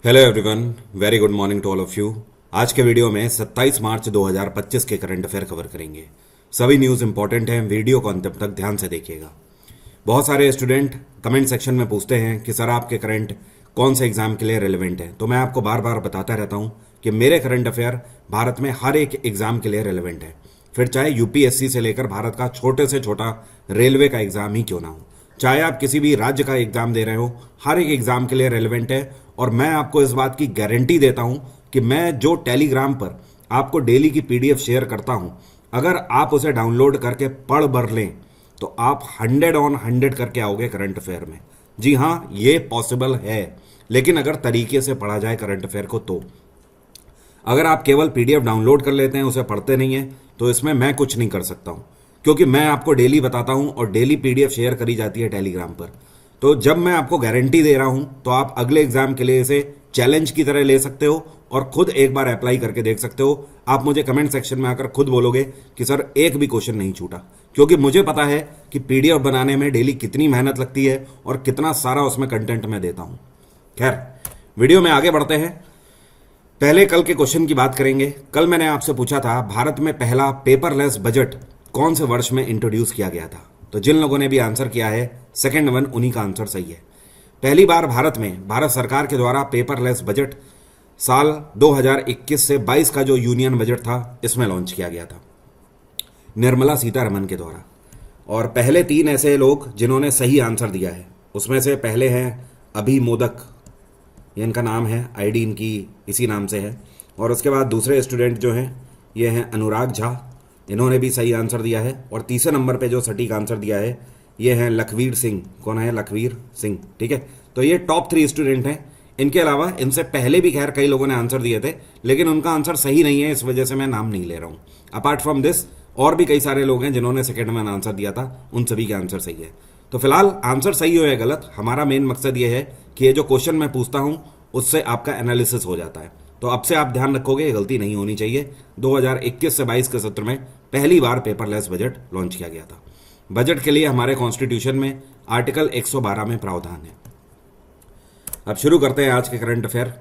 Hello everyone, very good morning to all of you. आज के video में 27 मार्च 2025 के करंट अफेयर कवर करेंगे। सभी न्यूज़ इंपॉर्टेंट हैं, वीडियो को अंत तक ध्यान से देखिएगा। बहुत सारे स्टूडेंट कमेंट सेक्शन में पूछते हैं कि सर आपके करंट कौन से एग्जाम के लिए रेलिवेंट है। तो मैं आपको बार बार बताता रहता हूँ कि मेरे करंट अफेयर भारत में हर एक एग्जाम के लिए रेलिवेंट है, फिर चाहे यूपीएससी से लेकर भारत का छोटे से छोटा रेलवे का एग्जाम ही क्यों ना हो, चाहे आप किसी भी राज्य का एग्जाम दे रहे हो, हर एक एग्जाम के लिए रेलिवेंट है। और मैं आपको इस बात की गारंटी देता हूं कि मैं जो टेलीग्राम पर आपको डेली की पीडीएफ शेयर करता हूं, अगर आप उसे डाउनलोड करके पढ़ भर लें तो आप 100 ऑन 100 करके आओगे करंट अफेयर में। जी हां, ये पॉसिबल है, लेकिन अगर तरीके से पढ़ा जाए करंट अफेयर को तो। अगर आप केवल पीडीएफ डाउनलोड कर लेते हैं, उसे पढ़ते नहीं है, तो इसमें मैं कुछ नहीं कर सकता हूं, क्योंकि मैं आपको डेली बताता हूं और डेली पीडीएफ शेयर करी जाती है टेलीग्राम पर। तो जब मैं आपको गारंटी दे रहा हूं तो आप अगले एग्जाम के लिए इसे चैलेंज की तरह ले सकते हो और खुद एक बार अप्लाई करके देख सकते हो। आप मुझे कमेंट सेक्शन में आकर खुद बोलोगे कि सर एक भी क्वेश्चन नहीं छूटा, क्योंकि मुझे पता है कि पीडीएफ बनाने में डेली कितनी मेहनत लगती है और कितना सारा उसमें कंटेंट मैं देता हूं। खैर, वीडियो में आगे बढ़ते हैं। पहले कल के क्वेश्चन की बात करेंगे। कल मैंने आपसे पूछा था भारत में पहला पेपरलेस बजट कौन से वर्ष में इंट्रोड्यूस किया गया था। तो जिन लोगों ने भी आंसर किया है, सेकंड वन, उन्हीं का आंसर सही है। पहली बार भारत में भारत सरकार के द्वारा पेपरलेस बजट साल 2021 से 22 का जो यूनियन बजट था, इसमें लॉन्च किया गया था निर्मला सीतारमन के द्वारा। और पहले तीन ऐसे लोग जिन्होंने सही आंसर दिया है, उसमें से पहले हैं अभी मोदक, ये इनका नाम है, आईडी इनकी इसी नाम से है। और उसके बाद दूसरे स्टूडेंट जो हैं, ये हैं अनुराग झा, इन्होंने भी सही आंसर दिया है। और तीसरे नंबर पे जो सटीक आंसर दिया है, ये हैं लखवीर सिंह। कौन है? लखवीर सिंह, ठीक है। तो ये टॉप 3 स्टूडेंट हैं। इनके अलावा इनसे पहले भी खैर कई लोगों ने आंसर दिए थे, लेकिन उनका आंसर सही नहीं है, इस वजह से मैं नाम नहीं ले रहा हूँ। अपार्ट फ्रॉम दिस और भी कई सारे लोग हैं जिन्होंने सेकेंड में आंसर दिया था, उन सभी के आंसर सही है। तो फिलहाल आंसर सही हो या गलत, हमारा मेन मकसद ये है कि ये जो क्वेश्चन मैं पूछता हूँ उससे आपका एनालिसिस हो जाता है। तो अब से आप ध्यान रखोगे, ये गलती नहीं होनी चाहिए। 2021 से 22 के सत्र में पहली बार पेपरलेस बजट लॉन्च किया गया था। बजट के लिए हमारे कॉन्स्टिट्यूशन में आर्टिकल 112 में प्रावधान है। अब शुरू करते हैं आज के करंट अफेयर।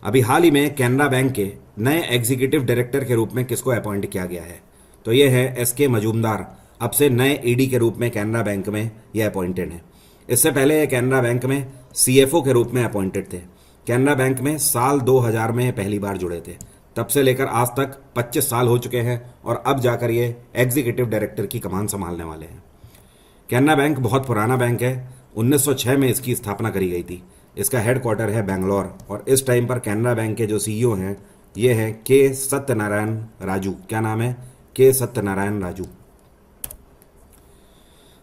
अभी हाल ही में कैनरा बैंक के नए एग्जीक्यूटिव डायरेक्टर के रूप में किसको अपॉइंट किया गया है? तो ये है एसके मजूमदार, अब से नए ईडी के रूप में कैनरा बैंक में ये अपॉइंटेड है। इससे पहले ये कैनरा बैंक में सीएफओ के रूप में अपॉइंटेड थे। कैनरा बैंक में साल 2000 में पहली बार जुड़े थे, तब से लेकर आज तक 25 साल हो चुके हैं और अब जाकर ये एग्जीक्यूटिव डायरेक्टर की कमान संभालने वाले हैं। कैनरा बैंक बहुत पुराना बैंक है, 1906 में इसकी स्थापना करी गई थी। इसका हेडक्वार्टर है बेंगलोर और इस टाइम पर कैनरा बैंक के जो सीईओ हैं, ये हैं के सत्यनारायण राजू। क्या नाम है? के सत्यनारायण राजू।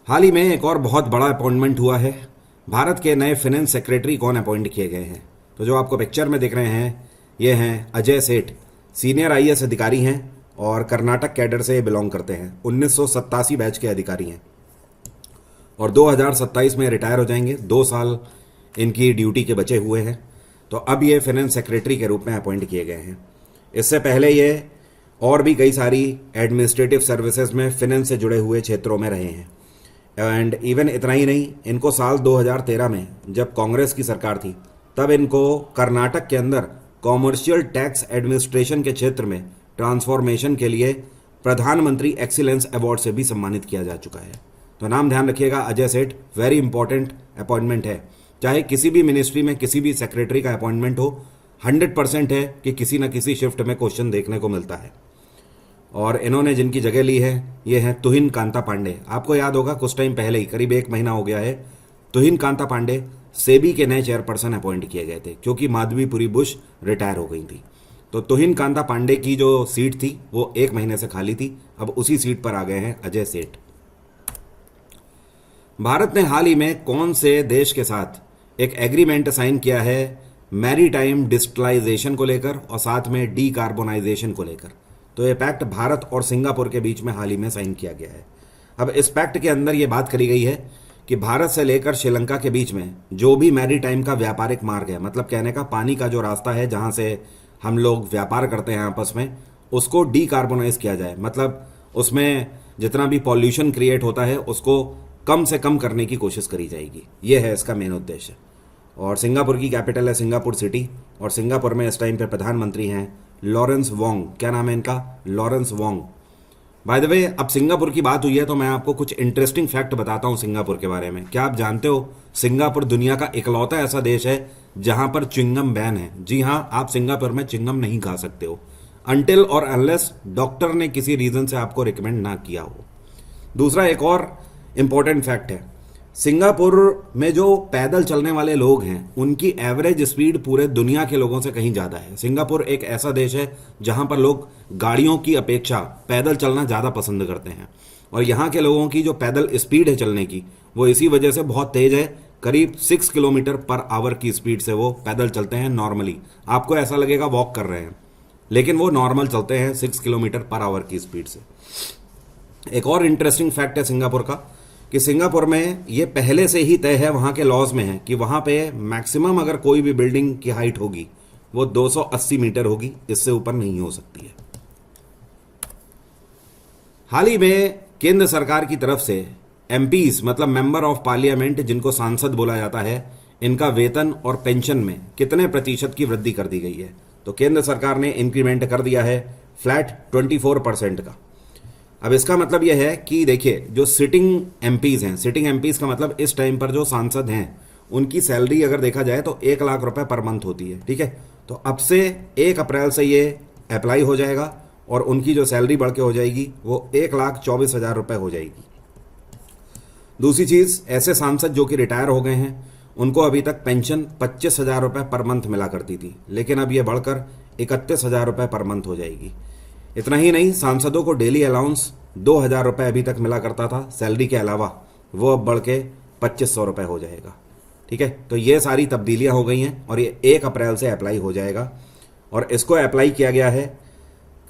हाल ही में एक और बहुत बड़ा अपॉइंटमेंट हुआ है। भारत के नए फाइनेंस सेक्रेटरी कौन अपॉइंट किए गए हैं? तो जो आपको पिक्चर में दिख रहे हैं, ये हैं अजय सेठ। सीनियर आईएएस अधिकारी हैं और कर्नाटक कैडर से बिलोंग करते हैं। 1987 बैच के अधिकारी हैं और 2027 में रिटायर हो जाएंगे। 2 साल इनकी ड्यूटी के बचे हुए हैं। तो अब ये फाइनेंस सेक्रेटरी के रूप में अपॉइंट किए गए हैं। इससे पहले ये और भी कई सारी एडमिनिस्ट्रेटिव सर्विसेज में फाइनेंस से जुड़े हुए क्षेत्रों में रहे हैं। एंड इवन इतना ही नहीं, इनको साल 2013 में जब कांग्रेस की सरकार थी, तब इनको कर्नाटक के अंदर कॉमर्शियल टैक्स एडमिनिस्ट्रेशन के क्षेत्र में ट्रांसफॉर्मेशन के लिए प्रधानमंत्री एक्सीलेंस अवार्ड से भी सम्मानित किया जा चुका है। तो नाम ध्यान रखिएगा, अजय सेठ। वेरी इंपॉर्टेंट अपॉइंटमेंट है। चाहे किसी भी मिनिस्ट्री में किसी भी सेक्रेटरी का अपॉइंटमेंट हो, 100% है कि किसी न किसी शिफ्ट में क्वेश्चन देखने को मिलता है। और इन्होंने जिनकी जगह ली है, ये हैं तुहिन कांता पांडे। आपको याद होगा कुछ टाइम पहले ही, करीब 1 महीना हो गया है, तुहिन कांता पांडे सेबी के नए चेयरपर्सन अपॉइंट किए गए थे, क्योंकि माधवीपुरी बुश रिटायर हो गई थी। तो तुहिन कांता पांडे की जो सीट थी वो 1 महीने से खाली थी, अब उसी सीट पर आ गए हैं अजय सेठ। भारत ने हाल ही में कौन से देश के साथ एक एग्रीमेंट साइन किया है मैरीटाइम डिजिटलाइजेशन को लेकर और साथ में डीकार्बोनाइजेशन को लेकर? तो ये पैक्ट भारत और सिंगापुर के बीच में हाल ही में साइन किया गया है। अब इस पैक्ट के अंदर ये बात करी गई है कि भारत से लेकर श्रीलंका के बीच में जो भी मैरीटाइम का व्यापारिक मार्ग है, मतलब कहने का पानी का जो रास्ता है जहां से हम लोग व्यापार करते हैं आपस में, उसको डीकार्बोनाइज किया जाए। मतलब उसमें जितना भी पॉल्यूशन क्रिएट होता है उसको कम से कम करने की कोशिश करी जाएगी। ये है इसका मेन उद्देश्य। और सिंगापुर की कैपिटल है सिंगापुर सिटी, और सिंगापुर में इस टाइम पे प्रधानमंत्री हैं लॉरेंस वोंग। क्या नाम है इनका? Lawrence Wong. By the way, अब सिंगापुर की बात हुई है तो मैं आपको कुछ इंटरेस्टिंग फैक्ट बताता हूँ सिंगापुर के बारे में। क्या आप जानते हो सिंगापुर दुनिया का इकलौता ऐसा देश है जहां पर च्युइंगम बैन है। जी हां, आप सिंगापुर में च्युइंगम नहीं खा सकते हो अनटिल और अनलेस डॉक्टर ने किसी रीजन से आपको रिकमेंड ना किया हो। दूसरा एक और इंपॉर्टेंट फैक्ट है, सिंगापुर में जो पैदल चलने वाले लोग हैं उनकी एवरेज स्पीड पूरे दुनिया के लोगों से कहीं ज़्यादा है। सिंगापुर एक ऐसा देश है जहां पर लोग गाड़ियों की अपेक्षा पैदल चलना ज़्यादा पसंद करते हैं, और यहाँ के लोगों की जो पैदल स्पीड है चलने की वो इसी वजह से बहुत तेज है। करीब 6 किलोमीटर पर आवर की स्पीड से वो पैदल चलते हैं नॉर्मली। आपको ऐसा लगेगा वॉक कर रहे हैं, लेकिन वो नॉर्मल चलते हैं 6 किलोमीटर पर आवर की स्पीड से। एक और इंटरेस्टिंग फैक्ट है सिंगापुर का कि सिंगापुर में ये पहले से ही तय है, वहाँ के लॉज में है कि वहाँ पे मैक्सिमम अगर कोई भी बिल्डिंग की हाइट होगी वो 280 मीटर होगी, इससे ऊपर नहीं हो सकती है। हाल ही में केंद्र सरकार की तरफ से एमपीज मतलब मेंबर ऑफ पार्लियामेंट, जिनको सांसद बोला जाता है, इनका वेतन और पेंशन में कितने प्रतिशत की वृद्धि कर दी गई है? तो केंद्र सरकार ने इंक्रीमेंट कर दिया है फ्लैट 24% का। अब इसका मतलब यह है कि देखिए, जो सिटिंग एमपीज हैं, सिटिंग एमपीज का मतलब इस टाइम पर जो सांसद हैं उनकी सैलरी अगर देखा जाए तो 1 लाख रुपए पर मंथ होती है। ठीक है, तो अब से 1 अप्रैल से ये अप्लाई हो जाएगा और उनकी जो सैलरी बढ़ के हो जाएगी वो 1,24,000 रुपए हो जाएगी। दूसरी चीज, ऐसे सांसद जो कि रिटायर हो गए हैं उनको अभी तक पेंशन 25,000 रुपए पर मंथ मिला करती थी, लेकिन अब ये बढ़कर 31,000 रुपए पर मंथ हो जाएगी। इतना ही नहीं, सांसदों को डेली अलाउंस 2,000 रुपए अभी तक मिला करता था सैलरी के अलावा, वो अब बढ़ के 2,500 रुपए हो जाएगा। ठीक है, तो ये सारी तब्दीलियां हो गई हैं और ये 1 अप्रैल से अप्लाई हो जाएगा, और इसको अप्लाई किया गया है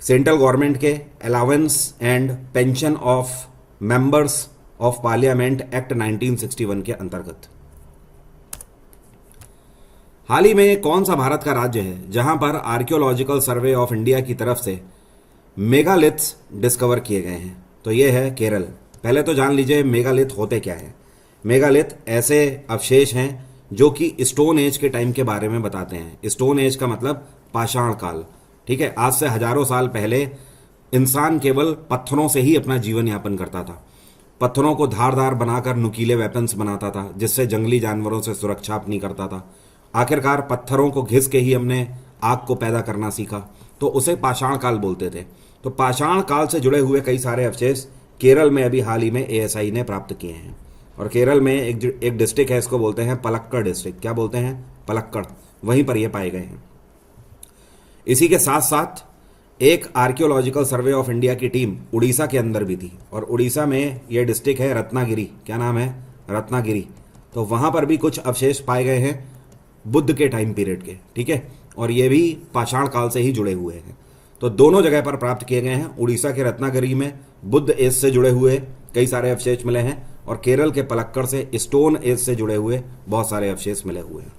सेंट्रल गवर्नमेंट के allowance and pension of members of parliament act 1961 के अंतर्गत। हाल ही में कौन सा भारत का राज्य है जहां पर आर्कियोलॉजिकल सर्वे ऑफ इंडिया की तरफ से मेगालिथ्स डिस्कवर किए गए हैं? तो ये है केरल। पहले तो जान लीजिए मेगालिथ होते क्या है। मेगालिथ ऐसे अवशेष हैं जो कि स्टोन एज के टाइम के बारे में बताते हैं। स्टोन एज का मतलब पाषाण काल। ठीक है, आज से हजारों साल पहले इंसान केवल पत्थरों से ही अपना जीवन यापन करता था। पत्थरों को धारदार बनाकर नुकीले वेपन्स बनाता था, जिससे जंगली जानवरों से सुरक्षा अपनी करता था। आखिरकार पत्थरों को घिस के ही हमने आग को पैदा करना सीखा, तो उसे पाषाण काल बोलते थे। तो पाषाण काल से जुड़े हुए कई सारे अवशेष केरल में अभी हाल ही में एएसआई ने प्राप्त किए हैं। और केरल में एक डिस्ट्रिक्ट है, इसको बोलते हैं पलक्कड़ डिस्ट्रिक्ट। क्या बोलते हैं? पलक्कड़। वहीं पर ये पाए गए हैं। इसी के साथ साथ एक आर्कियोलॉजिकल सर्वे ऑफ इंडिया की टीम उड़ीसा के अंदर भी थी, और उड़ीसा में यह डिस्ट्रिक्ट है रत्नागिरी। क्या नाम है? रत्नागिरी। तो वहां पर भी कुछ अवशेष पाए गए हैं बुद्ध के टाइम पीरियड के। ठीक है, और ये भी पाषाण काल से ही जुड़े हुए हैं। तो दोनों जगह पर प्राप्त किए गए हैं। उड़ीसा के रत्नागिरी में बुद्ध एज से जुड़े हुए कई सारे अवशेष मिले हैं, और केरल के पलक्कड़ से स्टोन एज से जुड़े हुए बहुत सारे अवशेष मिले हुए हैं।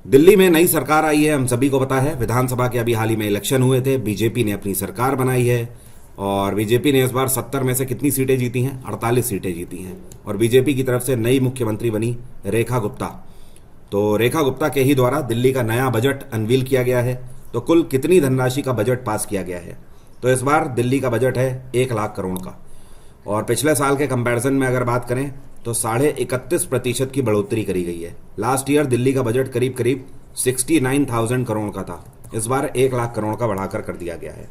दिल्ली में नई सरकार आई है, हम सभी को पता है। विधानसभा के अभी हाल ही में इलेक्शन हुए थे, बीजेपी ने अपनी सरकार बनाई है, और बीजेपी ने इस बार 70 में से कितनी सीटें जीती हैं? 48 सीटें जीती हैं। और बीजेपी की तरफ से नई मुख्यमंत्री बनी रेखा गुप्ता। तो रेखा गुप्ता के ही द्वारा दिल्ली का नया बजट अनवील किया गया है। तो कुल कितनी धनराशि का बजट पास किया गया है? तो इस बार दिल्ली का बजट है 1 लाख करोड़ का, और पिछले साल के कंपैरिजन में अगर बात करें तो 31.5% की बढ़ोतरी करी गई है। लास्ट ईयर दिल्ली का बजट करीब 69,000 करोड़ का था, इस बार 1 लाख करोड़ का बढ़ाकर कर दिया गया है।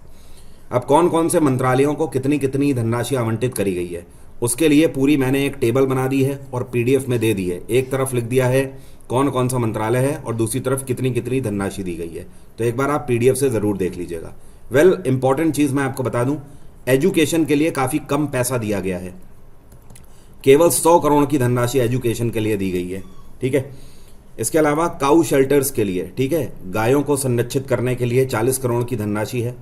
अब कौन कौन से मंत्रालयों को कितनी कितनी धनराशि आवंटित करी गई है उसके लिए पूरी मैंने एक टेबल बना दी है और पीडीएफ में दे दी है। एक तरफ लिख दिया है कौन कौन सा मंत्रालय है और दूसरी तरफ कितनी कितनी धनराशि दी गई है। तो एक बार आप पीडीएफ से जरूर देख लीजिएगा। वेल, इंपॉर्टेंट चीज मैं आपको बता दूं, एजुकेशन के लिए काफी कम पैसा दिया गया है। केवल 100 करोड़ की धनराशि एजुकेशन के लिए दी गई है। ठीक है, इसके अलावा काऊ शेल्टर्स के लिए, ठीक है, गायों को संरक्षित करने के लिए 40 करोड़ की धनराशि है।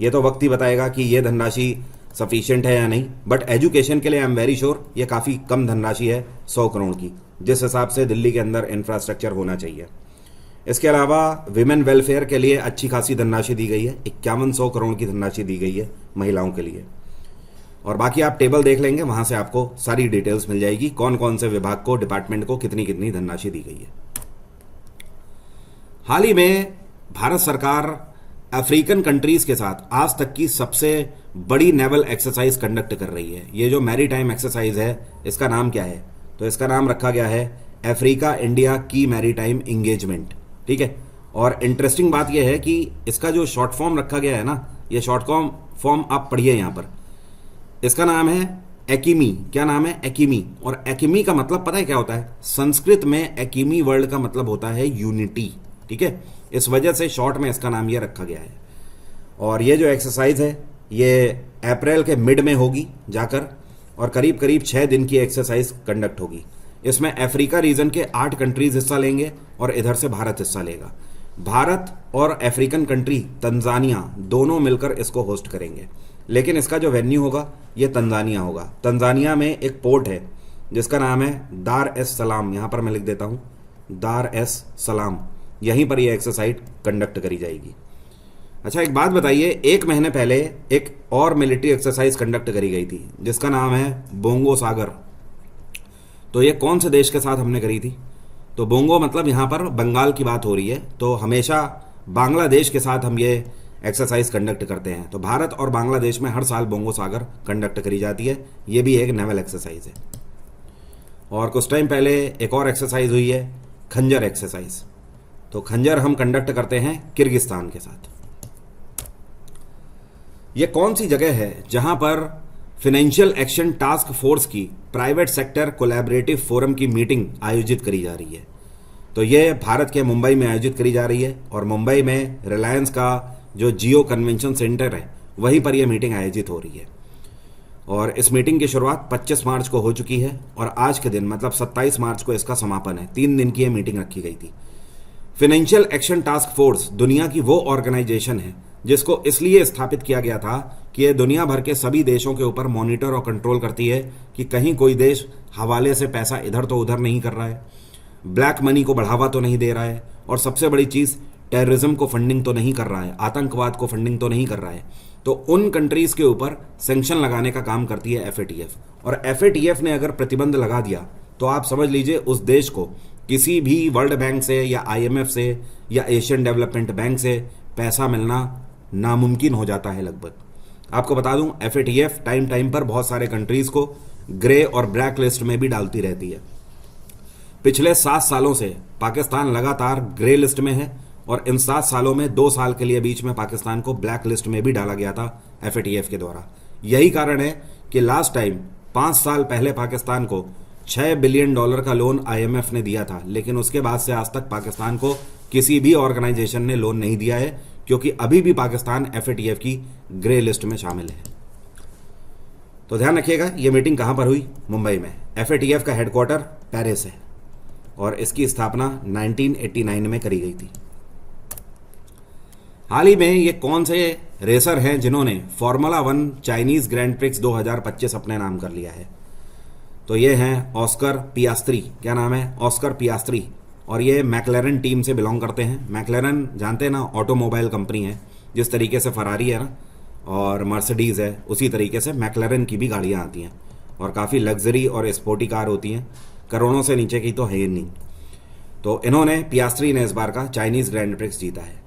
ये तो वक्त ही बताएगा कि ये धनराशि सफिशिएंट है या नहीं, बट एजुकेशन के लिए आई एम वेरी श्योर ये काफ़ी कम धनराशि है 100 करोड़ की, जिस हिसाब से दिल्ली के अंदर इंफ्रास्ट्रक्चर होना चाहिए। इसके अलावा विमेन वेलफेयर के लिए अच्छी खासी धनराशि दी गई है, 5100 करोड़ की धनराशि दी गई है महिलाओं के लिए। और बाकी आप टेबल देख लेंगे, वहां से आपको सारी डिटेल्स मिल जाएगी, कौन कौन से विभाग को, डिपार्टमेंट को कितनी कितनी धनराशि दी गई है। हाल ही में भारत सरकार अफ्रीकन कंट्रीज के साथ आज तक की सबसे बड़ी नेवल एक्सरसाइज कंडक्ट कर रही है। ये जो मैरी टाइम एक्सरसाइज है, इसका नाम क्या है? तो इसका नाम रखा गया है अफ्रीका इंडिया की मैरी टाइम इंगेजमेंट। ठीक है, और इंटरेस्टिंग बात यह है कि इसका जो शॉर्ट फॉर्म रखा गया है ना, ये शॉर्ट फॉर्म आप पढ़िए यहां पर, इसका नाम है एकिमी। क्या नाम है? एकिमी। और एकिमी का मतलब पता है क्या होता है? संस्कृत में एकिमी वर्ड का मतलब होता है यूनिटी। ठीक है, इस वजह से शॉर्ट में इसका नाम ये रखा गया है। और ये जो एक्सरसाइज है ये अप्रैल के मिड में होगी जाकर, और करीब करीब 6 दिन की एक्सरसाइज कंडक्ट होगी। इसमें अफ्रीका रीजन के 8 कंट्रीज हिस्सा लेंगे और इधर से भारत हिस्सा लेगा। भारत और अफ्रीकन कंट्री तंजानिया दोनों मिलकर इसको होस्ट करेंगे, लेकिन इसका जो वेन्यू होगा ये तंजानिया होगा। तंजानिया में एक पोर्ट है जिसका नाम है दार एस सलाम, यहां पर मैं लिख देता हूं दार एस सलाम। यहीं पर यह एक्सरसाइज कंडक्ट करी जाएगी। अच्छा, एक बात बताइए, 1 महीने पहले एक और मिलिट्री एक्सरसाइज कंडक्ट करी गई थी जिसका नाम है बोंगो सागर। तो ये कौन से देश के साथ हमने करी थी? तो बोंगो मतलब यहां पर बंगाल की बात हो रही है, तो हमेशा बांग्लादेश के साथ हम ये एक्सरसाइज कंडक्ट करते हैं। तो भारत और बांग्लादेश में हर साल बोंगो सागर कंडक्ट करी जाती है। ये भी एक नेवल एक्सरसाइज है। और कुछ टाइम पहले एक और एक्सरसाइज हुई है, खंजर एक्सरसाइज। तो खंजर हम कंडक्ट करते हैं किर्गिस्तान के साथ। यह कौन सी जगह है जहां पर फाइनेंशियल एक्शन टास्क फोर्स की प्राइवेट सेक्टर कोलैबोरेटिव फोरम की मीटिंग आयोजित करी जा रही है? तो यह भारत के मुंबई में आयोजित करी जा रही है, और मुंबई में रिलायंस का जो जियो कन्वेंशन सेंटर है वहीं पर यह मीटिंग आयोजित हो रही है। और इस मीटिंग की शुरुआत 25 मार्च को हो चुकी है, और आज के दिन मतलब 27 मार्च को इसका समापन है। 3 दिन की यह मीटिंग रखी गई थी। फाइनेंशियल एक्शन टास्क फोर्स दुनिया की वो ऑर्गेनाइजेशन है जिसको इसलिए स्थापित किया गया था कि यह दुनिया भर के सभी देशों के ऊपर मॉनिटर और कंट्रोल करती है कि कहीं कोई देश हवाले से पैसा इधर तो उधर नहीं कर रहा है, ब्लैक मनी को बढ़ावा तो नहीं दे रहा है, और सबसे बड़ी चीज टेररिज्म को फंडिंग तो नहीं कर रहा है, आतंकवाद को फंडिंग तो नहीं कर रहा है। तो उन कंट्रीज के ऊपर सैंक्शन लगाने का काम करती है एफएटीएफ। और एफएटीएफ ने अगर प्रतिबंध लगा दिया तो आप समझ लीजिए उस देश को किसी भी वर्ल्ड बैंक से या आईएमएफ से या एशियन डेवलपमेंट बैंक से पैसा मिलना नामुमकिन हो जाता है लगभग। आपको बता दूं, एफएटीएफ टाइम टाइम पर बहुत सारे कंट्रीज को ग्रे और ब्लैक लिस्ट में भी डालती रहती है। पिछले 7 सालों से पाकिस्तान लगातार ग्रे लिस्ट में है, और इन 7 सालों में 2 साल के लिए बीच में पाकिस्तान को ब्लैक लिस्ट में भी डाला गया था एफएटीएफ के द्वारा। यही कारण है कि लास्ट टाइम 5 साल पहले पाकिस्तान को $6 बिलियन का लोन आईएमएफ ने दिया था, लेकिन उसके बाद से आज तक पाकिस्तान को किसी भी ऑर्गेनाइजेशन ने लोन नहीं दिया है, क्योंकि अभी भी पाकिस्तान एफएटीएफ की ग्रे लिस्ट में शामिल है। तो ध्यान रखिएगा, यह मीटिंग कहां पर हुई? मुंबई में। एफएटीएफ का हेडक्वार्टर पेरिस है, और इसकी स्थापना 1989 में करी गई थी। हाल ही में ये कौन से रेसर हैं जिन्होंने फॉर्मूला 1 चाइनीज ग्रैंड प्रिक्स 2025 अपने नाम कर लिया है? तो ये हैं ऑस्कर पियास्त्री। क्या नाम है? Oscar Piastri. और ये मैकलेरन टीम से बिलोंग करते हैं। मैकलेरन जानते हैं ना, ऑटोमोबाइल कंपनी है। जिस तरीके से फरारी है ना और मर्सिडीज है, उसी तरीके से मैकलेरन की भी गाड़ियां आती हैं, और काफ़ी लग्जरी और स्पोर्टी कार होती हैं। करोड़ों से नीचे की तो है ही नहीं। तो इन्होंने, पियास्त्री ने इस बार का चाइनीज ग्रैंड प्रिक्स जीता है।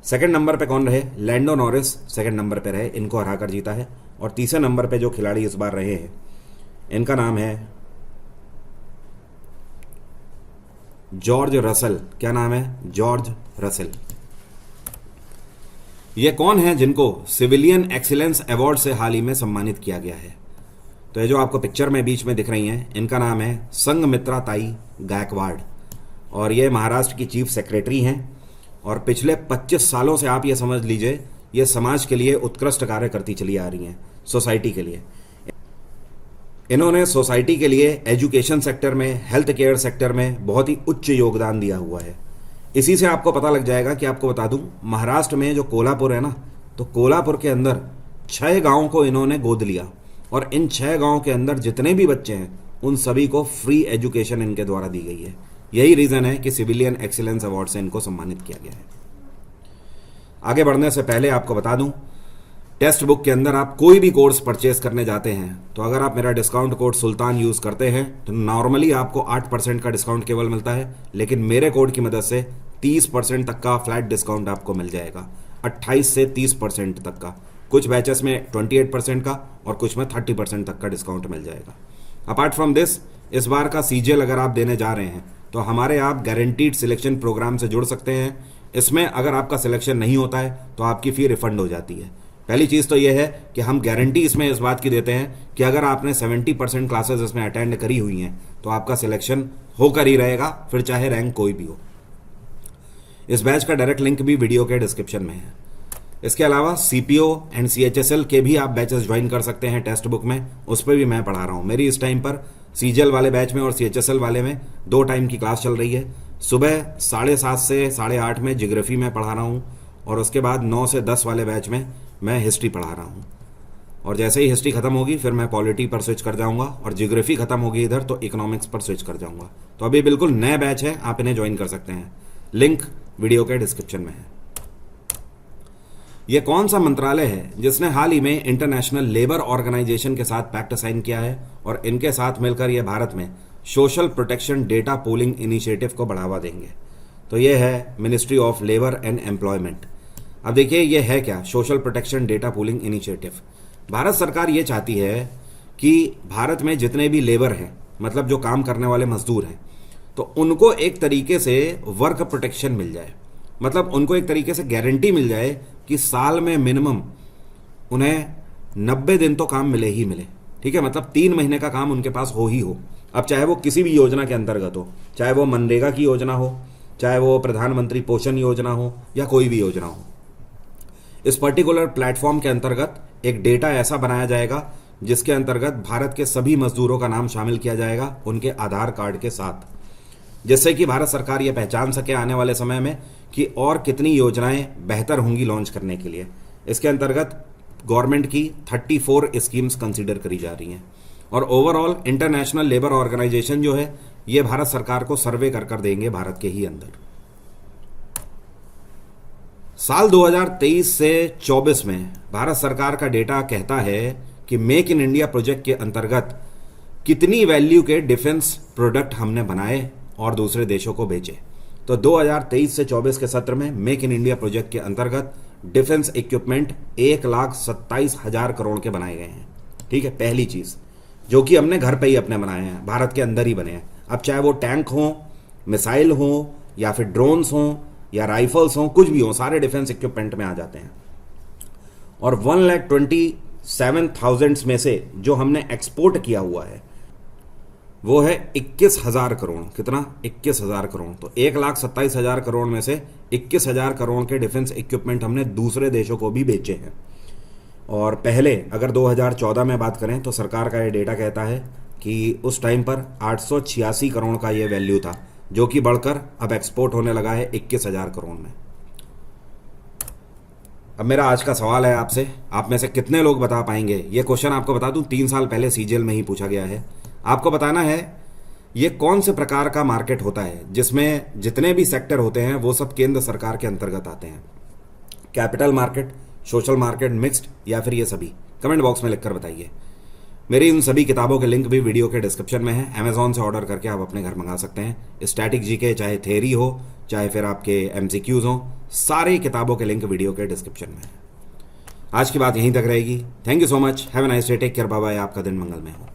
सेकंड नंबर पे कौन रहे? लैंडो नॉरिस सेकंड नंबर पे रहे, इनको हराकर जीता है। और तीसरे नंबर पे जो खिलाड़ी इस बार रहे हैं, इनका नाम है जॉर्ज रसल। क्या नाम है? George Russell. ये कौन है जिनको सिविलियन एक्सीलेंस अवार्ड से हाल ही में सम्मानित किया गया है? तो ये जो आपको पिक्चर में बीच में दिख रही हैं, इनका नाम है संघमित्रा ताई गायकवाड़, और ये महाराष्ट्र की चीफ सेक्रेटरी हैं। और पिछले 25 सालों से आप ये समझ लीजिए, ये समाज के लिए उत्कृष्ट कार्य करती चली आ रही हैं, सोसाइटी के लिए। इन्होंने सोसाइटी के लिए एजुकेशन सेक्टर में, हेल्थ केयर सेक्टर में बहुत ही उच्च योगदान दिया हुआ है। इसी से आपको पता लग जाएगा कि आपको बता दूं, महाराष्ट्र में जो कोल्हापुर है ना, तो कोल्हापुर के अंदर 6 गांवों को इन्होंने गोद लिया, और इन 6 गांवों के अंदर जितने भी बच्चे हैं उन सभी को फ्री एजुकेशन इनके द्वारा दी गई है। यही रीजन है कि सिविलियन एक्सीलेंस अवार्ड से इनको सम्मानित किया गया है। आगे बढ़ने से पहले आपको बता दूं, टेक्स्ट बुक के अंदर आप कोई भी कोर्स परचेस करने जाते हैं तो अगर आप मेरा डिस्काउंट कोड सुल्तान यूज़ करते हैं तो नॉर्मली आपको 8% का डिस्काउंट केवल मिलता है, लेकिन मेरे कोड की मदद से 30% तक का फ्लैट डिस्काउंट आपको मिल जाएगा। 28 से 30% तक का, कुछ बैचेस में 28% का और कुछ में 30% तक का डिस्काउंट मिल जाएगा। अपार्ट फ्रॉम दिस, इस बार का सीजीएल अगर आप देने जा रहे हैं तो हमारे आप गारंटीड सिलेक्शन प्रोग्राम से जुड़ सकते हैं। इसमें अगर आपका सिलेक्शन नहीं होता है तो आपकी फ़ी रिफंड हो जाती है। पहली चीज़ तो यह है कि हम गारंटी इसमें इस बात की देते हैं कि अगर आपने 70% क्लासेस इसमें अटेंड करी हुई हैं तो आपका सिलेक्शन होकर ही रहेगा, फिर चाहे रैंक कोई भी हो। इस बैच का डायरेक्ट लिंक भी वीडियो के डिस्क्रिप्शन में है। इसके अलावा सीपीओ एंड सीएचएसएल के भी आप बैचेस ज्वाइन कर सकते हैं टेक्स्ट बुक में, उस पर भी मैं पढ़ा रहा हूँ। मेरी इस टाइम पर सीजीएल वाले बैच में और सीएचएसएल वाले में 2 टाइम की क्लास चल रही है। सुबह 7:30 से 8:30 में ज्योग्राफी में पढ़ा रहा हूँ और उसके बाद 9 से 10 वाले बैच में मैं हिस्ट्री पढ़ा रहा हूँ। और जैसे ही हिस्ट्री खत्म होगी फिर मैं पॉलिटी पर स्विच कर जाऊँगा और ज्योग्राफी खत्म होगी इधर तो इकोनॉमिक्स पर स्विच कर जाऊँगा। तो अभी बिल्कुल नए बैच है, आप इन्हें ज्वाइन कर सकते हैं। लिंक वीडियो के डिस्क्रिप्शन में है। यह कौन सा मंत्रालय है जिसने हाल ही में इंटरनेशनल लेबर ऑर्गेनाइजेशन के साथ पैक्ट साइन किया है और इनके साथ मिलकर यह भारत में social protection data pooling initiative को बढ़ावा देंगे? तो यह है ministry of labour and employment. अब देखिए यह है क्या, social protection data pooling initiative. Bharat सरकार ये चाहती है कि भारत में जितने भी लेबर हैं, मतलब जो काम करने वाले मजदूर हैं, तो उनको एक तरीके से वर्क प्रोटेक्शन मिल जाए, मतलब उनको एक तरीके से गारंटी मिल जाए कि साल में मिनिमम उन्हें 90 दिन तो काम मिले ही मिले। ठीक है, मतलब 3 महीने का काम उनके पास हो ही हो। अब चाहे वो किसी भी योजना के अंतर्गत हो, चाहे वो मनरेगा की योजना हो, चाहे वो प्रधानमंत्री पोषण योजना हो या कोई भी योजना हो। इस पर्टिकुलर प्लेटफॉर्म के अंतर्गत एक डेटा ऐसा बनाया जाएगा जिसके अंतर्गत भारत के सभी मजदूरों का नाम शामिल किया जाएगा उनके आधार कार्ड के साथ, जिससे कि भारत सरकार ये पहचान सके आने वाले समय में कि और कितनी योजनाएं बेहतर होंगी लॉन्च करने के लिए। इसके अंतर्गत गवर्नमेंट की 34 स्कीम्स कंसीडर करी जा रही हैं और ओवरऑल इंटरनेशनल लेबर ऑर्गेनाइजेशन जो है ये भारत सरकार को सर्वे कर देंगे भारत के ही अंदर। साल 2023 से 24 में भारत सरकार का डेटा कहता है कि मेक इन इंडिया प्रोजेक्ट के अंतर्गत कितनी वैल्यू के डिफेंस प्रोडक्ट हमने बनाए और दूसरे देशों को बेचे। तो 2023 से 24 के सत्र में मेक इन इंडिया प्रोजेक्ट के अंतर्गत डिफेंस इक्विपमेंट 1,27,000 करोड़ के बनाए गए हैं। ठीक है, पहली चीज जो कि हमने घर पे ही अपने बनाए हैं, भारत के अंदर ही बने हैं। अब चाहे वो टैंक हो, मिसाइल हो या फिर ड्रोन्स हो या राइफल्स हो, कुछ भी हो, सारे डिफेंस इक्विपमेंट में आ जाते हैं। और 1,27,000 में से जो हमने एक्सपोर्ट किया हुआ है वो है 21,000 करोड़। कितना? 21,000 करोड़। तो 1,27,000 करोड़ में से 21,000 करोड़ के डिफेंस इक्विपमेंट हमने दूसरे देशों को भी बेचे हैं। और पहले अगर 2014 में बात करें तो सरकार का ये डेटा कहता है कि उस टाइम पर 886 करोड़ का ये वैल्यू था, जो कि बढ़कर अब एक्सपोर्ट होने लगा है 21,000 करोड़ में। अब मेरा आज का सवाल है आपसे, आप में से कितने लोग बता पाएंगे? ये क्वेश्चन आपको बता दूं 3 साल पहले सीजीएल में ही पूछा गया है। आपको बताना है ये कौन से प्रकार का मार्केट होता है जिसमें जितने भी सेक्टर होते हैं वो सब केंद्र सरकार के अंतर्गत आते हैं। Capital market, social market, mixed या फिर ये सभी? कमेंट बॉक्स में लिखकर बताइए। मेरी इन सभी किताबों के लिंक भी वीडियो के डिस्क्रिप्शन में है। अमेजॉन से ऑर्डर करके आप अपने घर मंगा सकते हैं। स्टैटिक जीके, चाहे थ्योरी हो चाहे फिर आपके एमसीक्यूज हो, सारी किताबों के लिंक वीडियो के डिस्क्रिप्शन में है। आज की बात यहीं तक रहेगी। Thank you so much. Have a nice day. Take care. Bye bye. आपका दिन मंगलमय हो।